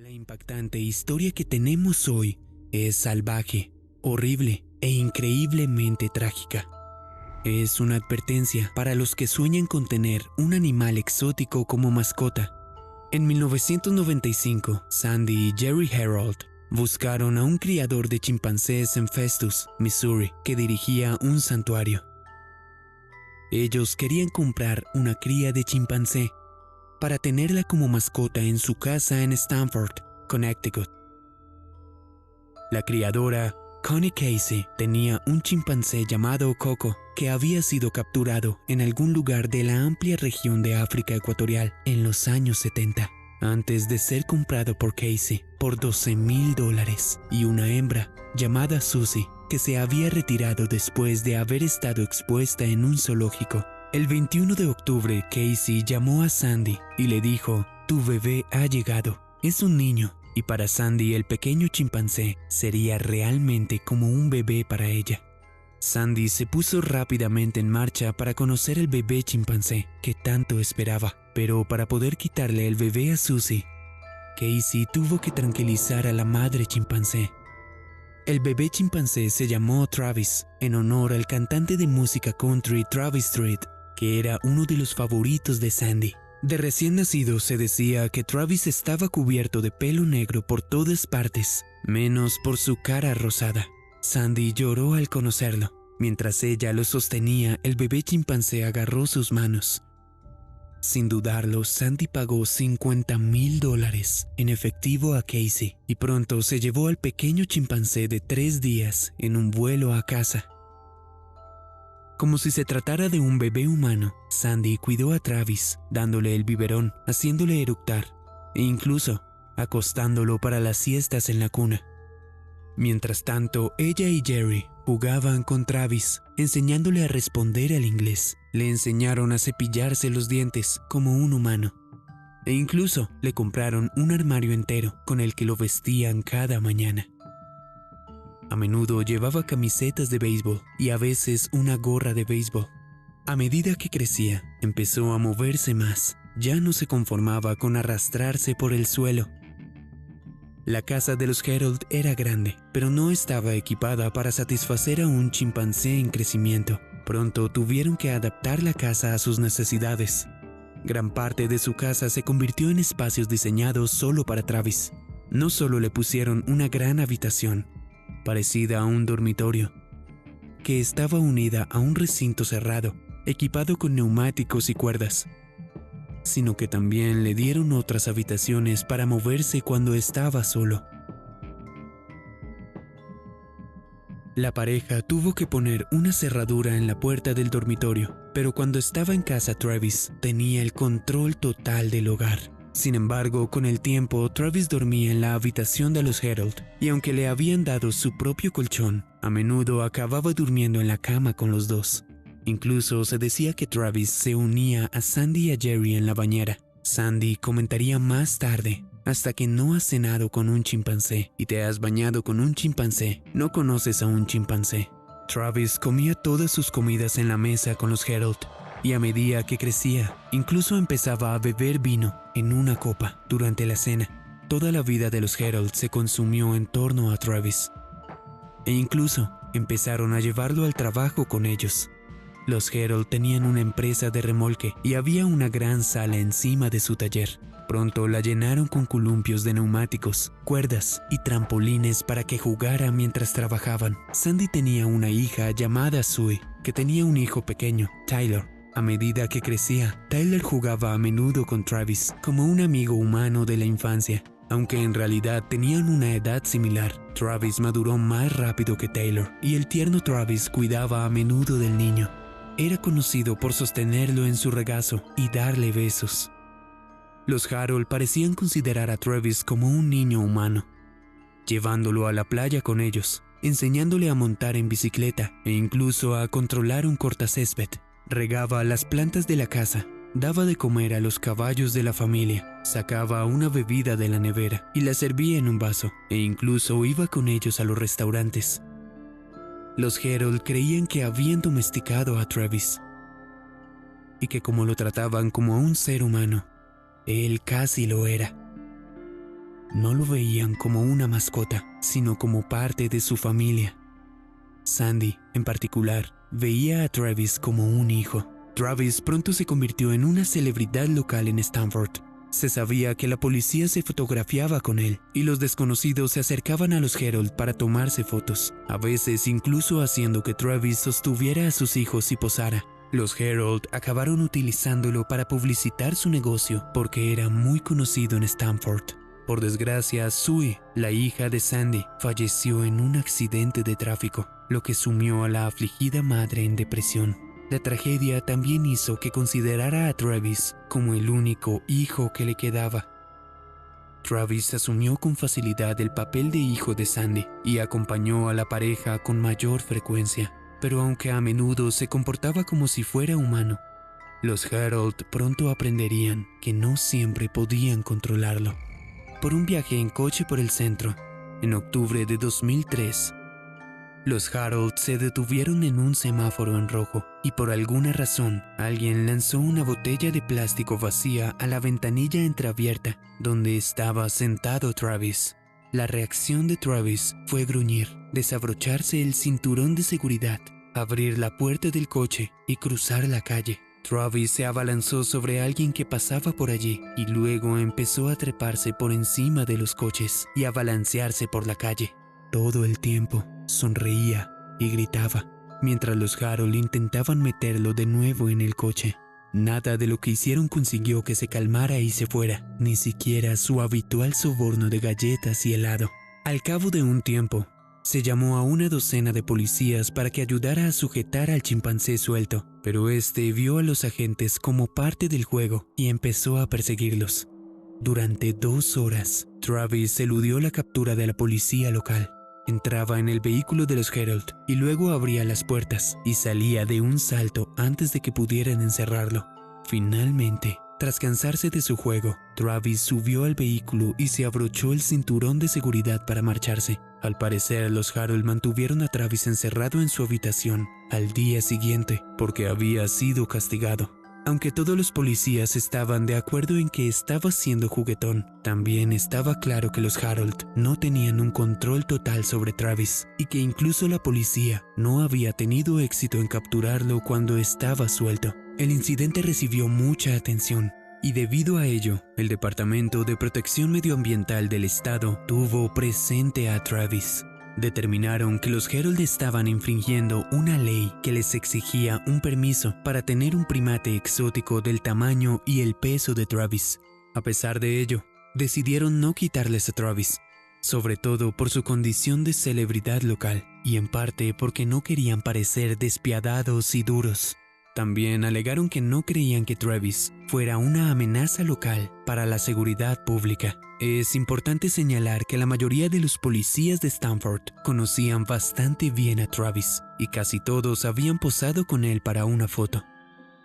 La impactante historia que tenemos hoy es salvaje, horrible e increíblemente trágica. Es una advertencia para los que sueñan con tener un animal exótico como mascota. En 1995, Sandy y Jerry Herold buscaron a un criador de chimpancés en Festus, Missouri, que dirigía un santuario. Ellos querían comprar una cría de chimpancé para tenerla como mascota en su casa en Stamford, Connecticut. La criadora, Connie Casey, tenía un chimpancé llamado Coco que había sido capturado en algún lugar de la amplia región de África Ecuatorial en los años 70, antes de ser comprado por Casey por $12,000 y una hembra llamada Susie, que se había retirado después de haber estado expuesta en un zoológico. El 21 de octubre, Casey llamó a Sandy y le dijo: «Tu bebé ha llegado. Es un niño». Y para Sandy, el pequeño chimpancé sería realmente como un bebé para ella. Sandy se puso rápidamente en marcha para conocer el bebé chimpancé que tanto esperaba. Pero para poder quitarle el bebé a Susie, Casey tuvo que tranquilizar a la madre chimpancé. El bebé chimpancé se llamó Travis, en honor al cantante de música country Travis Street, que era uno de los favoritos de Sandy. De recién nacido se decía que Travis estaba cubierto de pelo negro por todas partes, menos por su cara rosada. Sandy lloró al conocerlo. Mientras ella lo sostenía, el bebé chimpancé agarró sus manos. Sin dudarlo, Sandy pagó $50,000 en efectivo a Casey y pronto se llevó al pequeño chimpancé de 3 días en un vuelo a casa. Como si se tratara de un bebé humano, Sandy cuidó a Travis, dándole el biberón, haciéndole eructar e incluso acostándolo para las siestas en la cuna. Mientras tanto, ella y Jerry jugaban con Travis, enseñándole a responder al inglés. Le enseñaron a cepillarse los dientes como un humano e incluso le compraron un armario entero con el que lo vestían cada mañana. A menudo llevaba camisetas de béisbol y a veces una gorra de béisbol. A medida que crecía, empezó a moverse más. Ya no se conformaba con arrastrarse por el suelo. La casa de los Herold era grande, pero no estaba equipada para satisfacer a un chimpancé en crecimiento. Pronto tuvieron que adaptar la casa a sus necesidades. Gran parte de su casa se convirtió en espacios diseñados solo para Travis. No solo le pusieron una gran habitación, parecida a un dormitorio, que estaba unida a un recinto cerrado, equipado con neumáticos y cuerdas, sino que también le dieron otras habitaciones para moverse cuando estaba solo. La pareja tuvo que poner una cerradura en la puerta del dormitorio, pero cuando estaba en casa Travis tenía el control total del hogar. Sin embargo, con el tiempo, Travis dormía en la habitación de los Herold, y aunque le habían dado su propio colchón, a menudo acababa durmiendo en la cama con los dos. Incluso se decía que Travis se unía a Sandy y a Jerry en la bañera. Sandy comentaría más tarde: «Hasta que no has cenado con un chimpancé y te has bañado con un chimpancé, no conoces a un chimpancé». Travis comía todas sus comidas en la mesa con los Herold, y a medida que crecía, incluso empezaba a beber vino en una copa durante la cena. Toda la vida de los Herold se consumió en torno a Travis, e incluso empezaron a llevarlo al trabajo con ellos. Los Herold tenían una empresa de remolque y había una gran sala encima de su taller. Pronto la llenaron con columpios de neumáticos, cuerdas y trampolines para que jugara mientras trabajaban. Sandy tenía una hija llamada Sue, que tenía un hijo pequeño, Tyler. A medida que crecía, Tyler jugaba a menudo con Travis como un amigo humano de la infancia. Aunque en realidad tenían una edad similar, Travis maduró más rápido que Taylor y el tierno Travis cuidaba a menudo del niño. Era conocido por sostenerlo en su regazo y darle besos. Los Herold parecían considerar a Travis como un niño humano, llevándolo a la playa con ellos, enseñándole a montar en bicicleta e incluso a controlar un cortacésped. Regaba las plantas de la casa, daba de comer a los caballos de la familia, sacaba una bebida de la nevera y la servía en un vaso, e incluso iba con ellos a los restaurantes. Los Herold creían que habían domesticado a Travis y que como lo trataban como a un ser humano, él casi lo era. No lo veían como una mascota, sino como parte de su familia. Sandy, en particular, veía a Travis como un hijo. Travis pronto se convirtió en una celebridad local en Stanford. Se sabía que la policía se fotografiaba con él y los desconocidos se acercaban a los Herald para tomarse fotos, a veces incluso haciendo que Travis sostuviera a sus hijos y posara. Los Herald acabaron utilizándolo para publicitar su negocio porque era muy conocido en Stanford. Por desgracia, Sue, la hija de Sandy, falleció en un accidente de tráfico, lo que sumió a la afligida madre en depresión. La tragedia también hizo que considerara a Travis como el único hijo que le quedaba. Travis asumió con facilidad el papel de hijo de Sandy y acompañó a la pareja con mayor frecuencia, pero aunque a menudo se comportaba como si fuera humano, los Herald pronto aprenderían que no siempre podían controlarlo. Por un viaje en coche por el centro, en octubre de 2003, los Herald se detuvieron en un semáforo en rojo y por alguna razón alguien lanzó una botella de plástico vacía a la ventanilla entreabierta donde estaba sentado Travis. La reacción de Travis fue gruñir, desabrocharse el cinturón de seguridad, abrir la puerta del coche y cruzar la calle. Travis se abalanzó sobre alguien que pasaba por allí y luego empezó a treparse por encima de los coches y a balancearse por la calle. Todo el tiempo sonreía y gritaba, mientras los Harold intentaban meterlo de nuevo en el coche. Nada de lo que hicieron consiguió que se calmara y se fuera, ni siquiera su habitual soborno de galletas y helado. Al cabo de un tiempo, se llamó a una docena de policías para que ayudara a sujetar al chimpancé suelto, pero este vio a los agentes como parte del juego y empezó a perseguirlos. Durante 2 horas, Travis eludió la captura de la policía local. Entraba en el vehículo de los Herald y luego abría las puertas y salía de un salto antes de que pudieran encerrarlo. Finalmente, tras cansarse de su juego, Travis subió al vehículo y se abrochó el cinturón de seguridad para marcharse. Al parecer, los Harold mantuvieron a Travis encerrado en su habitación al día siguiente porque había sido castigado. Aunque todos los policías estaban de acuerdo en que estaba siendo juguetón, también estaba claro que los Harold no tenían un control total sobre Travis y que incluso la policía no había tenido éxito en capturarlo cuando estaba suelto. El incidente recibió mucha atención y debido a ello, el Departamento de Protección Medioambiental del estado tuvo presente a Travis. Determinaron que los Herald estaban infringiendo una ley que les exigía un permiso para tener un primate exótico del tamaño y el peso de Travis. A pesar de ello, decidieron no quitarles a Travis, sobre todo por su condición de celebridad local y en parte porque no querían parecer despiadados y duros. También alegaron que no creían que Travis fuera una amenaza local para la seguridad pública. Es importante señalar que la mayoría de los policías de Stanford conocían bastante bien a Travis y casi todos habían posado con él para una foto,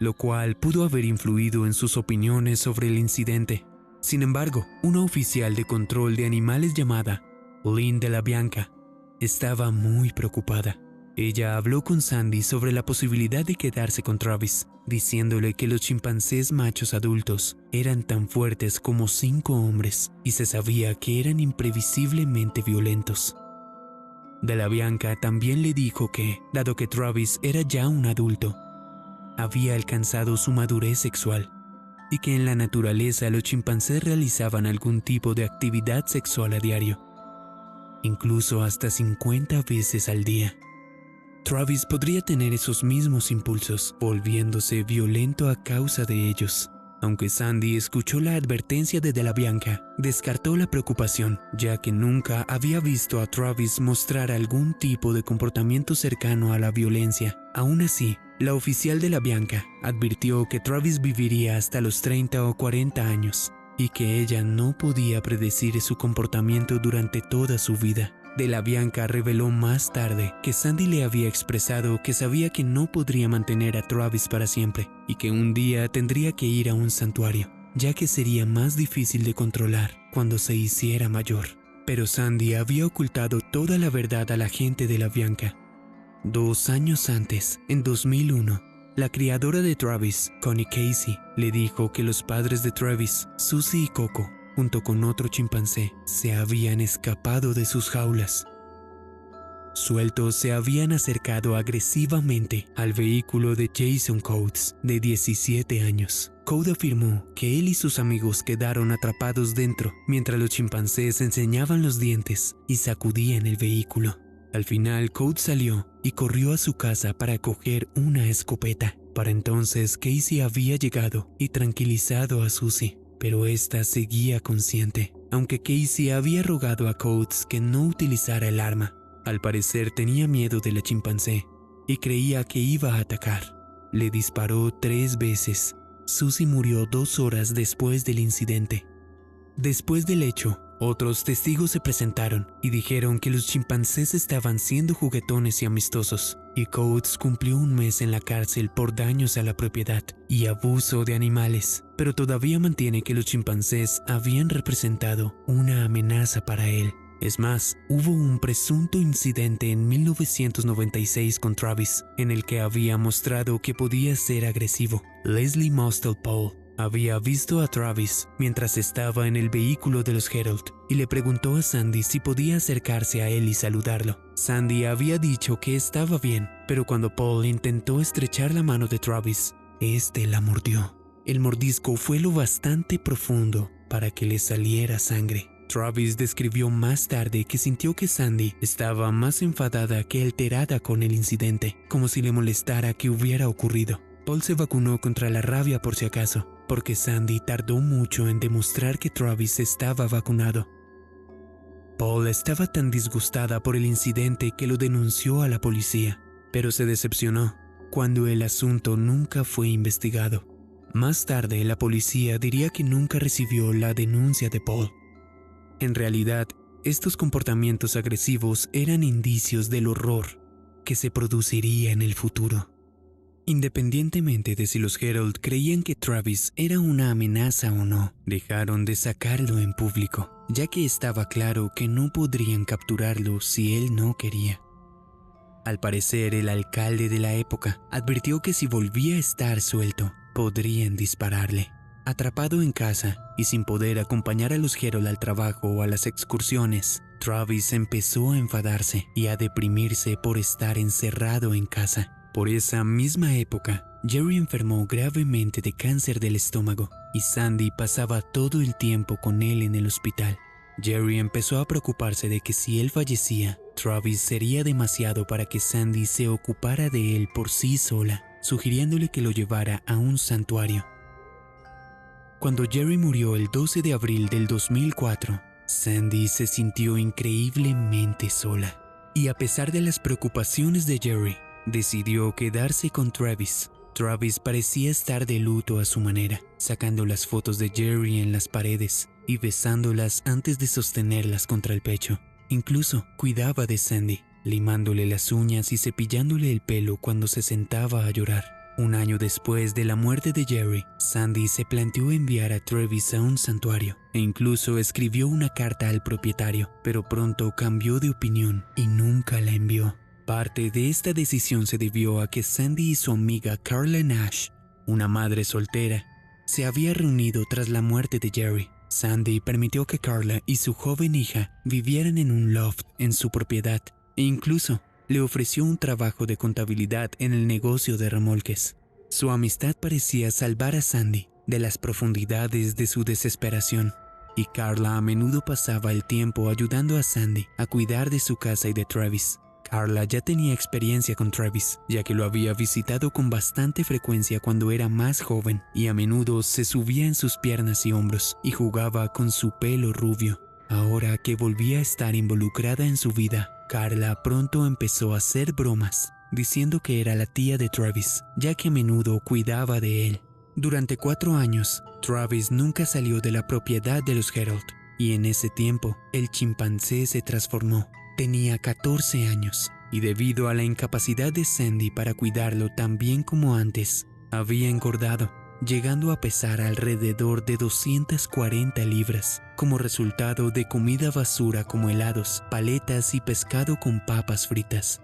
lo cual pudo haber influido en sus opiniones sobre el incidente. Sin embargo, una oficial de control de animales llamada Lynn de la Bianca estaba muy preocupada. Ella habló con Sandy sobre la posibilidad de quedarse con Travis, diciéndole que los chimpancés machos adultos eran tan fuertes como 5 hombres y se sabía que eran imprevisiblemente violentos. De la Bianca también le dijo que, dado que Travis era ya un adulto, había alcanzado su madurez sexual y que en la naturaleza los chimpancés realizaban algún tipo de actividad sexual a diario, incluso hasta 50 veces al día. Travis podría tener esos mismos impulsos, volviéndose violento a causa de ellos. Aunque Sandy escuchó la advertencia de la Bianca, descartó la preocupación, ya que nunca había visto a Travis mostrar algún tipo de comportamiento cercano a la violencia. Aún así, la oficial de la Bianca advirtió que Travis viviría hasta los 30 o 40 años y que ella no podía predecir su comportamiento durante toda su vida. De la Bianca reveló más tarde que Sandy le había expresado que sabía que no podría mantener a Travis para siempre y que un día tendría que ir a un santuario, ya que sería más difícil de controlar cuando se hiciera mayor. Pero Sandy había ocultado toda la verdad a la gente de la Bianca. 2 años antes, en 2001, la criadora de Travis, Connie Casey, le dijo que los padres de Travis, Susie y Coco, junto con otro chimpancé, se habían escapado de sus jaulas. Sueltos, se habían acercado agresivamente al vehículo de Jason Coates, de 17 años. Code afirmó que él y sus amigos quedaron atrapados dentro mientras los chimpancés enseñaban los dientes y sacudían el vehículo. Al final, Code salió y corrió a su casa para coger una escopeta. Para entonces, Casey había llegado y tranquilizado a Susie, pero ésta seguía consciente, aunque Casey había rogado a Coates que no utilizara el arma. Al parecer tenía miedo de la chimpancé y creía que iba a atacar. Le disparó 3 veces. Susie murió 2 horas después del incidente. Después del hecho, otros testigos se presentaron y dijeron que los chimpancés estaban siendo juguetones y amistosos, y Coates cumplió 1 mes en la cárcel por daños a la propiedad y abuso de animales, pero todavía mantiene que los chimpancés habían representado una amenaza para él. Es más, hubo un presunto incidente en 1996 con Travis, en el que había mostrado que podía ser agresivo. Leslie Mostel Paul había visto a Travis mientras estaba en el vehículo de los Herald y le preguntó a Sandy si podía acercarse a él y saludarlo. Sandy había dicho que estaba bien, pero cuando Paul intentó estrechar la mano de Travis, este la mordió. El mordisco fue lo bastante profundo para que le saliera sangre. Travis describió más tarde que sintió que Sandy estaba más enfadada que alterada con el incidente, como si le molestara que hubiera ocurrido. Paul se vacunó contra la rabia por si acaso, porque Sandy tardó mucho en demostrar que Travis estaba vacunado. Paul estaba tan disgustada por el incidente que lo denunció a la policía, pero se decepcionó cuando el asunto nunca fue investigado. Más tarde, la policía diría que nunca recibió la denuncia de Paul. En realidad, estos comportamientos agresivos eran indicios del horror que se produciría en el futuro. Independientemente de si los Herald creían que Travis era una amenaza o no, dejaron de sacarlo en público, ya que estaba claro que no podrían capturarlo si él no quería. Al parecer, el alcalde de la época advirtió que si volvía a estar suelto, podrían dispararle. Atrapado en casa y sin poder acompañar a los Herald al trabajo o a las excursiones, Travis empezó a enfadarse y a deprimirse por estar encerrado en casa. Por esa misma época, Jerry enfermó gravemente de cáncer del estómago y Sandy pasaba todo el tiempo con él en el hospital. Jerry empezó a preocuparse de que si él fallecía, Travis sería demasiado para que Sandy se ocupara de él por sí sola, sugiriéndole que lo llevara a un santuario. Cuando Jerry murió el 12 de abril del 2004, Sandy se sintió increíblemente sola. Y a pesar de las preocupaciones de Jerry, decidió quedarse con Travis. Travis parecía estar de luto a su manera, sacando las fotos de Jerry en las paredes y besándolas antes de sostenerlas contra el pecho. Incluso cuidaba de Sandy, limándole las uñas y cepillándole el pelo cuando se sentaba a llorar. 1 año después de la muerte de Jerry, Sandy se planteó enviar a Travis a un santuario e incluso escribió una carta al propietario, pero pronto cambió de opinión y nunca la envió. Parte de esta decisión se debió a que Sandy y su amiga Carla Nash, una madre soltera, se había reunido tras la muerte de Jerry. Sandy permitió que Carla y su joven hija vivieran en un loft en su propiedad e incluso le ofreció un trabajo de contabilidad en el negocio de remolques. Su amistad parecía salvar a Sandy de las profundidades de su desesperación, y Carla a menudo pasaba el tiempo ayudando a Sandy a cuidar de su casa y de Travis. Carla ya tenía experiencia con Travis, ya que lo había visitado con bastante frecuencia cuando era más joven y a menudo se subía en sus piernas y hombros y jugaba con su pelo rubio. Ahora que volvía a estar involucrada en su vida, Carla pronto empezó a hacer bromas, diciendo que era la tía de Travis, ya que a menudo cuidaba de él. Durante 4 años, Travis nunca salió de la propiedad de los Herald, y en ese tiempo, el chimpancé se transformó. Tenía 14 años, y debido a la incapacidad de Sandy para cuidarlo tan bien como antes, había engordado, llegando a pesar alrededor de 240 libras, como resultado de comida basura como helados, paletas y pescado con papas fritas.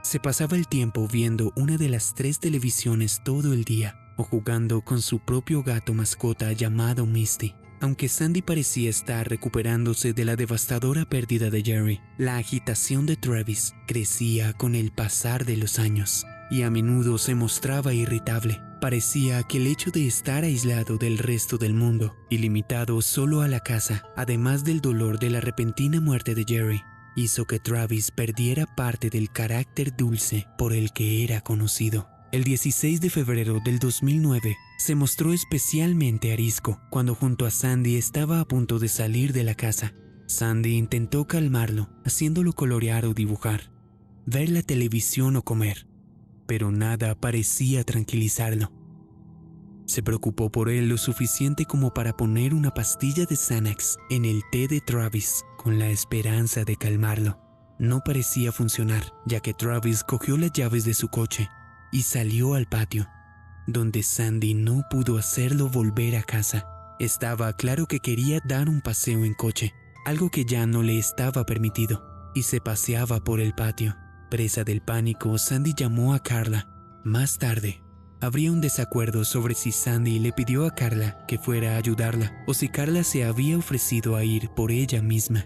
Se pasaba el tiempo viendo una de las 3 televisiones todo el día, o jugando con su propio gato mascota llamado Misty. Aunque Sandy parecía estar recuperándose de la devastadora pérdida de Jerry, la agitación de Travis crecía con el pasar de los años y a menudo se mostraba irritable. Parecía que el hecho de estar aislado del resto del mundo y limitado solo a la casa, además del dolor de la repentina muerte de Jerry, hizo que Travis perdiera parte del carácter dulce por el que era conocido. El 16 de febrero del 2009 se mostró especialmente arisco cuando junto a Sandy estaba a punto de salir de la casa. Sandy intentó calmarlo, haciéndolo colorear o dibujar, ver la televisión o comer, pero nada parecía tranquilizarlo. Se preocupó por él lo suficiente como para poner una pastilla de Xanax en el té de Travis con la esperanza de calmarlo. No parecía funcionar, ya que Travis cogió las llaves de su coche y salió al patio, donde Sandy no pudo hacerlo volver a casa. Estaba claro que quería dar un paseo en coche, algo que ya no le estaba permitido, y se paseaba por el patio. Presa del pánico, Sandy llamó a Carla. Más tarde, habría un desacuerdo sobre si Sandy le pidió a Carla que fuera a ayudarla o si Carla se había ofrecido a ir por ella misma.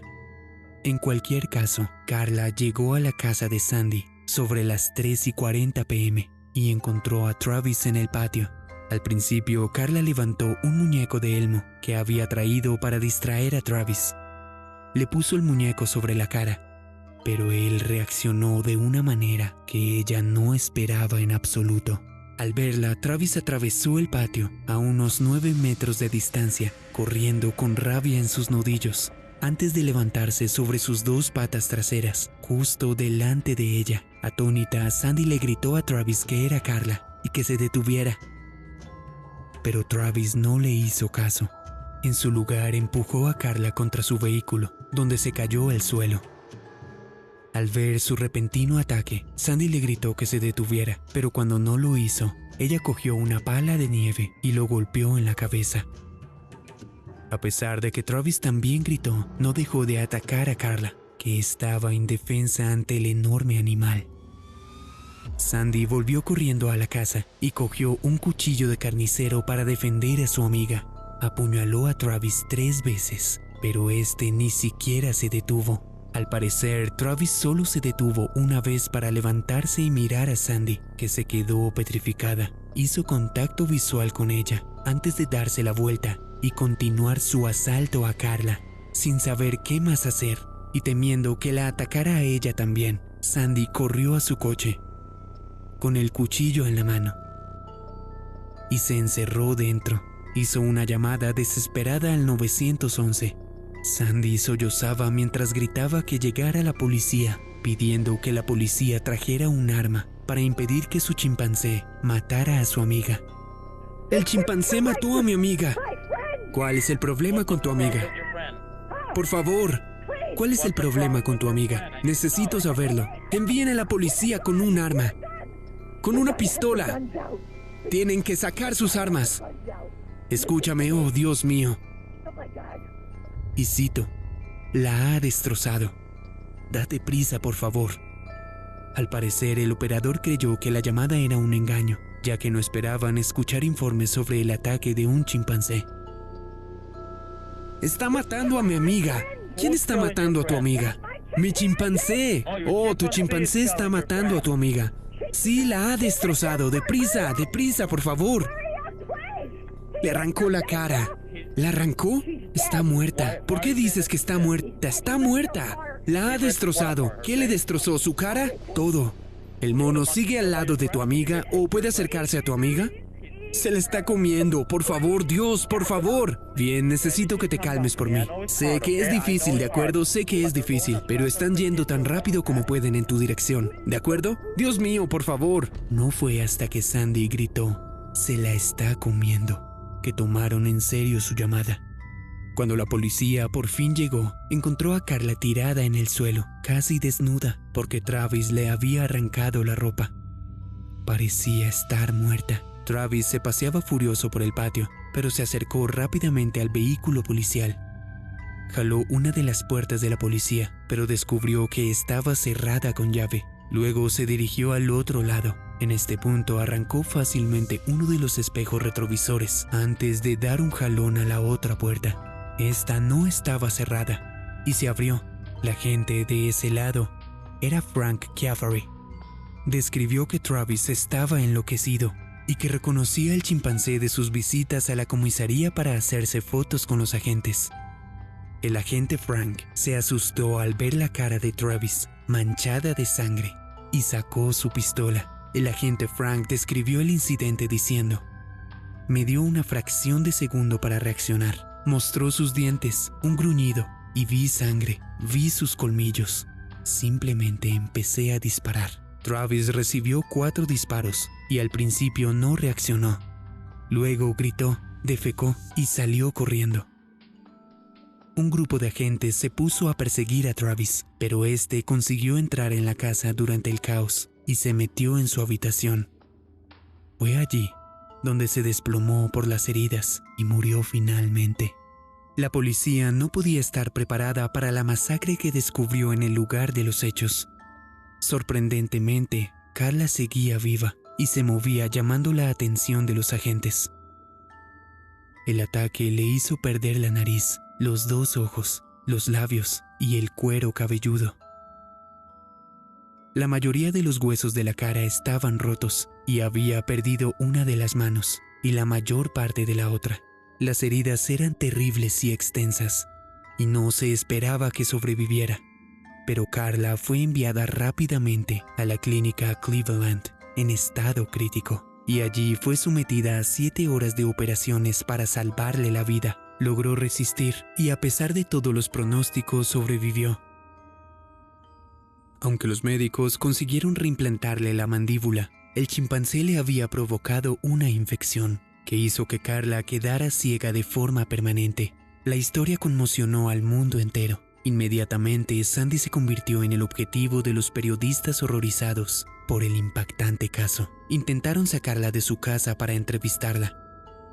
En cualquier caso, Carla llegó a la casa de Sandy sobre las 3:40 p.m. y encontró a Travis en el patio. Al principio, Carla levantó un muñeco de Elmo que había traído para distraer a Travis. Le puso el muñeco sobre la cara, pero él reaccionó de una manera que ella no esperaba en absoluto. Al verla, Travis atravesó el patio a unos 9 metros de distancia, corriendo con rabia en sus nudillos, antes de levantarse sobre sus 2 patas traseras, justo delante de ella. Atónita, Sandy le gritó a Travis que era Carla y que se detuviera. Pero Travis no le hizo caso. En su lugar, empujó a Carla contra su vehículo, donde se cayó al suelo. Al ver su repentino ataque, Sandy le gritó que se detuviera, pero cuando no lo hizo, ella cogió una pala de nieve y lo golpeó en la cabeza. A pesar de que Travis también gritó, no dejó de atacar a Carla, que estaba indefensa ante el enorme animal. Sandy volvió corriendo a la casa y cogió un cuchillo de carnicero para defender a su amiga. Apuñaló a Travis 3 veces, pero este ni siquiera se detuvo. Al parecer, Travis solo se detuvo una vez para levantarse y mirar a Sandy, que se quedó petrificada. Hizo contacto visual con ella antes de darse la vuelta y continuar su asalto a Carla, sin saber qué más hacer y temiendo que la atacara a ella también. Sandy corrió a su coche con el cuchillo en la mano y se encerró dentro. Hizo una llamada desesperada al 911. Sandy sollozaba mientras gritaba que llegara la policía, pidiendo que la policía trajera un arma para impedir que su chimpancé matara a su amiga. ¡El chimpancé mató a mi amiga! ¿Cuál es el problema con tu amiga? Por favor, ¿cuál es el problema con tu amiga? Necesito saberlo. Envíen a la policía con un arma. Con una pistola. Tienen que sacar sus armas. Escúchame, oh Dios mío. Y cito, la ha destrozado. Date prisa, por favor. Al parecer, el operador creyó que la llamada era un engaño, ya que no esperaban escuchar informes sobre el ataque de un chimpancé. ¡Está matando a mi amiga! ¿Quién está matando a tu amiga? ¡Mi chimpancé! ¡Oh, tu chimpancé está matando a tu amiga! ¡Sí, la ha destrozado! ¡Deprisa, deprisa, por favor! Le arrancó la cara. ¿La arrancó? Está muerta. ¿Por qué dices que está muerta? ¡Está muerta! La ha destrozado. ¿Qué le destrozó? ¿Su cara? Todo. ¿El mono sigue al lado de tu amiga o puede acercarse a tu amiga? Se la está comiendo. Por favor, Dios, por favor. Bien, necesito que te calmes por mí. Sé que es difícil, ¿de acuerdo? Sé que es difícil, pero están yendo tan rápido como pueden en tu dirección. ¿De acuerdo? Dios mío, por favor. No fue hasta que Sandy gritó, "Se la está comiendo", que tomaron en serio su llamada. Cuando la policía por fin llegó, encontró a Carla tirada en el suelo, casi desnuda, porque Travis le había arrancado la ropa. Parecía estar muerta. Travis se paseaba furioso por el patio, pero se acercó rápidamente al vehículo policial. Jaló una de las puertas de la policía, pero descubrió que estaba cerrada con llave. Luego se dirigió al otro lado. En este punto arrancó fácilmente uno de los espejos retrovisores antes de dar un jalón a la otra puerta. Esta no estaba cerrada y se abrió. La gente de ese lado era Frank Chiavari. Describió que Travis estaba enloquecido y que reconocía al chimpancé de sus visitas a la comisaría para hacerse fotos con los agentes. El agente Frank se asustó al ver la cara de Travis manchada de sangre y sacó su pistola. El agente Frank describió el incidente diciendo: "Me dio una fracción de segundo para reaccionar. Mostró sus dientes, un gruñido, y vi sangre, vi sus colmillos. Simplemente empecé a disparar". Travis recibió 4 disparos y al principio no reaccionó. Luego gritó, defecó y salió corriendo. Un grupo de agentes se puso a perseguir a Travis, pero este consiguió entrar en la casa durante el caos y se metió en su habitación. Fue allí donde se desplomó por las heridas y murió finalmente. La policía no podía estar preparada para la masacre que descubrió en el lugar de los hechos. Sorprendentemente, Carla seguía viva y se movía llamando la atención de los agentes. El ataque le hizo perder la nariz, los 2 ojos, los labios y el cuero cabelludo. La mayoría de los huesos de la cara estaban rotos y había perdido una de las manos y la mayor parte de la otra. Las heridas eran terribles y extensas y no se esperaba que sobreviviera. Pero Carla fue enviada rápidamente a la clínica Cleveland en estado crítico y allí fue sometida a 7 horas de operaciones para salvarle la vida. Logró resistir y a pesar de todos los pronósticos sobrevivió. Aunque los médicos consiguieron reimplantarle la mandíbula, el chimpancé le había provocado una infección que hizo que Carla quedara ciega de forma permanente. La historia conmocionó al mundo entero. Inmediatamente, Sandy se convirtió en el objetivo de los periodistas horrorizados por el impactante caso. Intentaron sacarla de su casa para entrevistarla,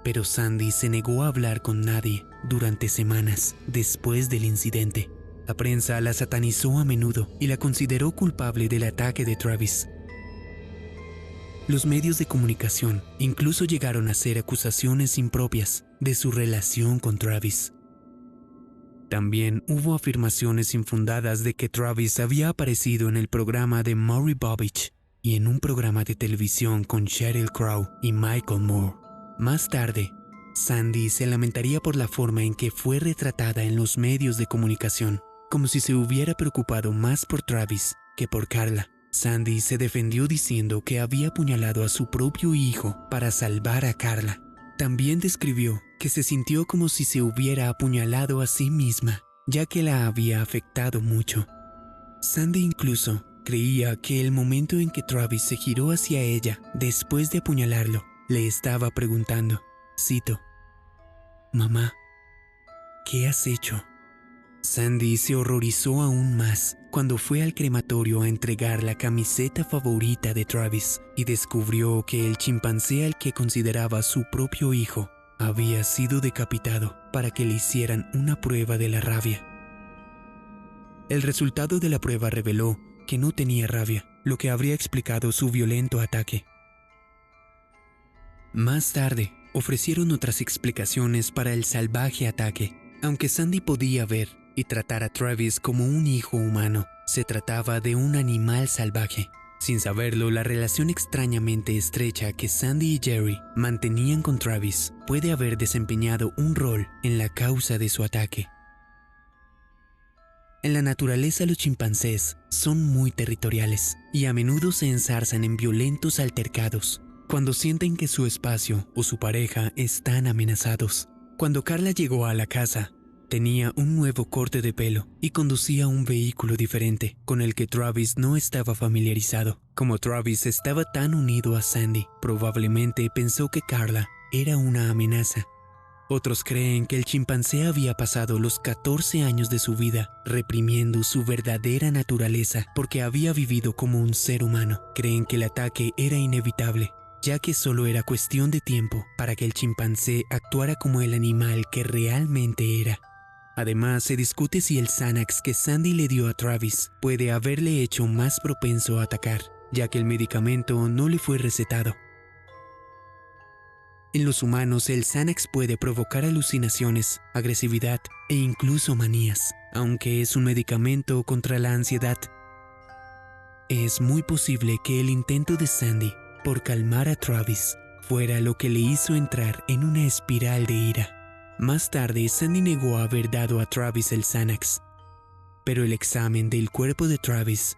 pero Sandy se negó a hablar con nadie durante semanas después del incidente. La prensa la satanizó a menudo y la consideró culpable del ataque de Travis. Los medios de comunicación incluso llegaron a hacer acusaciones impropias de su relación con Travis. También hubo afirmaciones infundadas de que Travis había aparecido en el programa de Maury Povich y en un programa de televisión con Sheryl Crow y Michael Moore. Más tarde, Sandy se lamentaría por la forma en que fue retratada en los medios de comunicación, como si se hubiera preocupado más por Travis que por Carla. Sandy se defendió diciendo que había apuñalado a su propio hijo para salvar a Carla. También describió que se sintió como si se hubiera apuñalado a sí misma, ya que la había afectado mucho. Sandy incluso creía que el momento en que Travis se giró hacia ella después de apuñalarlo, le estaba preguntando, cito, «Mamá, ¿qué has hecho?». Sandy se horrorizó aún más cuando fue al crematorio a entregar la camiseta favorita de Travis y descubrió que el chimpancé al que consideraba su propio hijo había sido decapitado para que le hicieran una prueba de la rabia. El resultado de la prueba reveló que no tenía rabia, lo que habría explicado su violento ataque. Más tarde, ofrecieron otras explicaciones para el salvaje ataque. Aunque Sandy podía ver y tratar a Travis como un hijo humano, se trataba de un animal salvaje. Sin saberlo, la relación extrañamente estrecha que Sandy y Jerry mantenían con Travis puede haber desempeñado un rol en la causa de su ataque. En la naturaleza, los chimpancés son muy territoriales y a menudo se enzarzan en violentos altercados cuando sienten que su espacio o su pareja están amenazados. Cuando Carla llegó a la casa, tenía un nuevo corte de pelo y conducía un vehículo diferente con el que Travis no estaba familiarizado. Como Travis estaba tan unido a Sandy, probablemente pensó que Carla era una amenaza. Otros creen que el chimpancé había pasado los 14 años de su vida reprimiendo su verdadera naturaleza porque había vivido como un ser humano. Creen que el ataque era inevitable, ya que solo era cuestión de tiempo para que el chimpancé actuara como el animal que realmente era. Además, se discute si el Xanax que Sandy le dio a Travis puede haberle hecho más propenso a atacar, ya que el medicamento no le fue recetado. En los humanos, el Xanax puede provocar alucinaciones, agresividad e incluso manías, aunque es un medicamento contra la ansiedad. Es muy posible que el intento de Sandy por calmar a Travis fuera lo que le hizo entrar en una espiral de ira. Más tarde, Sandy negó haber dado a Travis el Xanax, pero el examen del cuerpo de Travis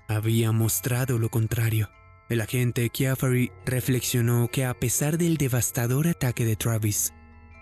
había mostrado lo contrario. El agente Chiafari reflexionó que a pesar del devastador ataque de Travis,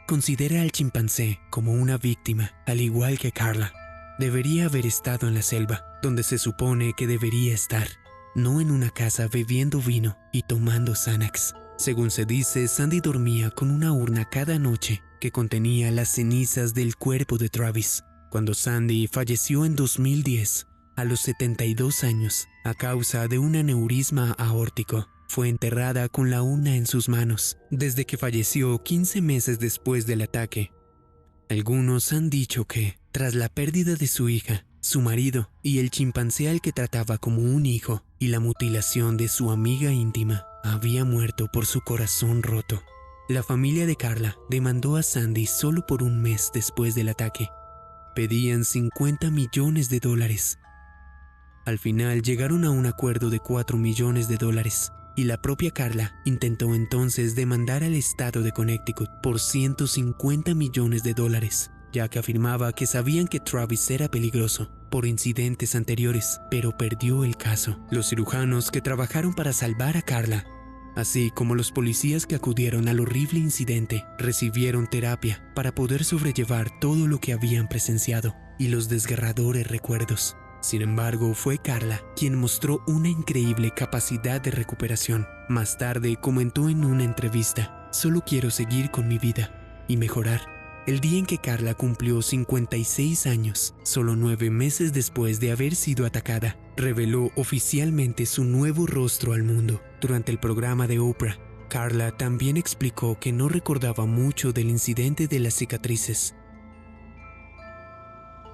considera al chimpancé como una víctima, al igual que Carla. Debería haber estado en la selva, donde se supone que debería estar, no en una casa bebiendo vino y tomando Xanax. Según se dice, Sandy dormía con una urna cada noche que contenía las cenizas del cuerpo de Travis. Cuando Sandy falleció en 2010, a los 72 años, a causa de un aneurisma aórtico, fue enterrada con la urna en sus manos, desde que falleció 15 meses después del ataque. Algunos han dicho que, tras la pérdida de su hija, su marido y el chimpancé al que trataba como un hijo, y la mutilación de su amiga íntima, había muerto por su corazón roto. La familia de Carla demandó a Sandy solo por un mes después del ataque. Pedían $50 millones. Al final llegaron a un acuerdo de $4 millones, y la propia Carla intentó entonces demandar al estado de Connecticut por $150 millones, ya que afirmaba que sabían que Travis era peligroso por incidentes anteriores, pero perdió el caso. Los cirujanos que trabajaron para salvar a Carla, así como los policías que acudieron al horrible incidente, recibieron terapia para poder sobrellevar todo lo que habían presenciado y los desgarradores recuerdos. Sin embargo, fue Carla quien mostró una increíble capacidad de recuperación. Más tarde comentó en una entrevista: "Solo quiero seguir con mi vida y mejorar". El día en que Carla cumplió 56 años, solo 9 meses después de haber sido atacada, reveló oficialmente su nuevo rostro al mundo. Durante el programa de Oprah, Carla también explicó que no recordaba mucho del incidente de las cicatrices.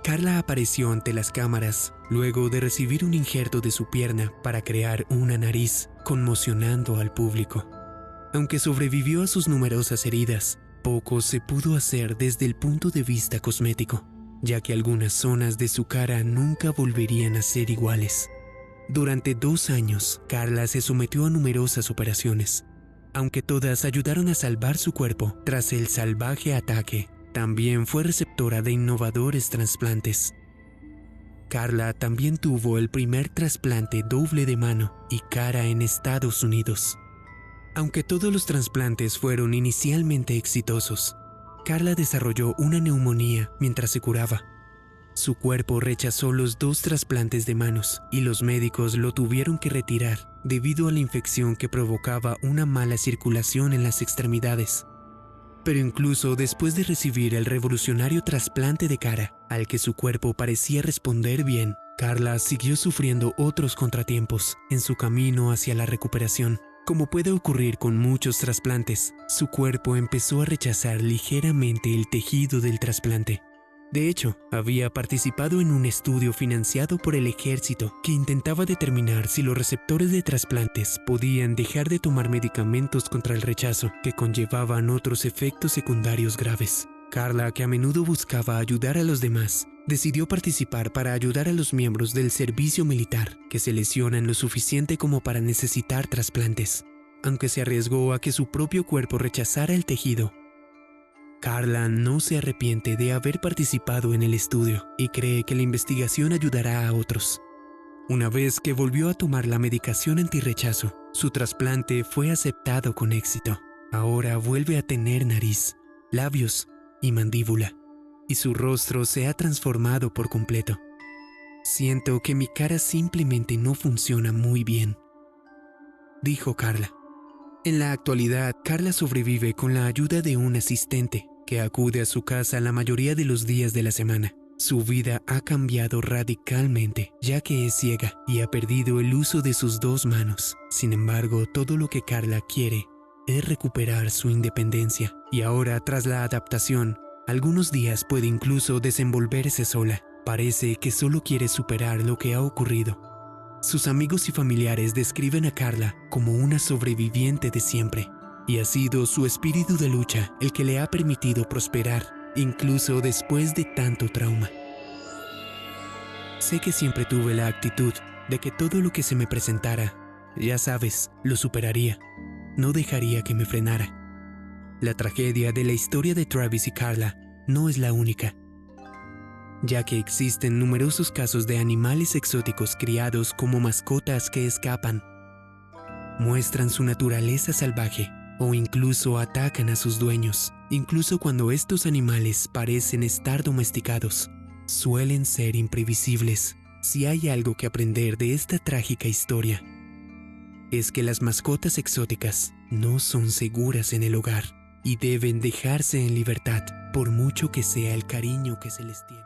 Carla apareció ante las cámaras luego de recibir un injerto de su pierna para crear una nariz, conmocionando al público. Aunque sobrevivió a sus numerosas heridas, poco se pudo hacer desde el punto de vista cosmético, ya que algunas zonas de su cara nunca volverían a ser iguales. Durante 2 años, Carla se sometió a numerosas operaciones, aunque todas ayudaron a salvar su cuerpo tras el salvaje ataque. También fue receptora de innovadores trasplantes. Carla también tuvo el primer trasplante doble de mano y cara en Estados Unidos. Aunque todos los trasplantes fueron inicialmente exitosos, Carla desarrolló una neumonía mientras se curaba. Su cuerpo rechazó los 2 trasplantes de manos y los médicos lo tuvieron que retirar debido a la infección que provocaba una mala circulación en las extremidades. Pero incluso después de recibir el revolucionario trasplante de cara, al que su cuerpo parecía responder bien, Carla siguió sufriendo otros contratiempos en su camino hacia la recuperación. Como puede ocurrir con muchos trasplantes, su cuerpo empezó a rechazar ligeramente el tejido del trasplante. De hecho, había participado en un estudio financiado por el ejército que intentaba determinar si los receptores de trasplantes podían dejar de tomar medicamentos contra el rechazo que conllevaban otros efectos secundarios graves. Carla, que a menudo buscaba ayudar a los demás, decidió participar para ayudar a los miembros del servicio militar que se lesionan lo suficiente como para necesitar trasplantes. Aunque se arriesgó a que su propio cuerpo rechazara el tejido, Carla no se arrepiente de haber participado en el estudio y cree que la investigación ayudará a otros. Una vez que volvió a tomar la medicación antirrechazo, su trasplante fue aceptado con éxito. Ahora vuelve a tener nariz, labios y mandíbula, y su rostro se ha transformado por completo. "Siento que mi cara simplemente no funciona muy bien", dijo Carla. En la actualidad, Carla sobrevive con la ayuda de un asistente que acude a su casa la mayoría de los días de la semana. Su vida ha cambiado radicalmente, ya que es ciega y ha perdido el uso de sus 2 manos. Sin embargo, todo lo que Carla quiere es recuperar su independencia, y ahora, tras la adaptación, algunos días puede incluso desenvolverse sola. Parece que solo quiere superar lo que ha ocurrido. Sus amigos y familiares describen a Carla como una sobreviviente de siempre. Y ha sido su espíritu de lucha el que le ha permitido prosperar, incluso después de tanto trauma. Sé que siempre tuve la actitud de que todo lo que se me presentara, ya sabes, lo superaría. No dejaría que me frenara. La tragedia de la historia de Travis y Carla no es la única, ya que existen numerosos casos de animales exóticos criados como mascotas que escapan, muestran su naturaleza salvaje o incluso atacan a sus dueños, incluso cuando estos animales parecen estar domesticados. Suelen ser imprevisibles. Si hay algo que aprender de esta trágica historia, es que las mascotas exóticas no son seguras en el hogar y deben dejarse en libertad, por mucho que sea el cariño que se les tiene.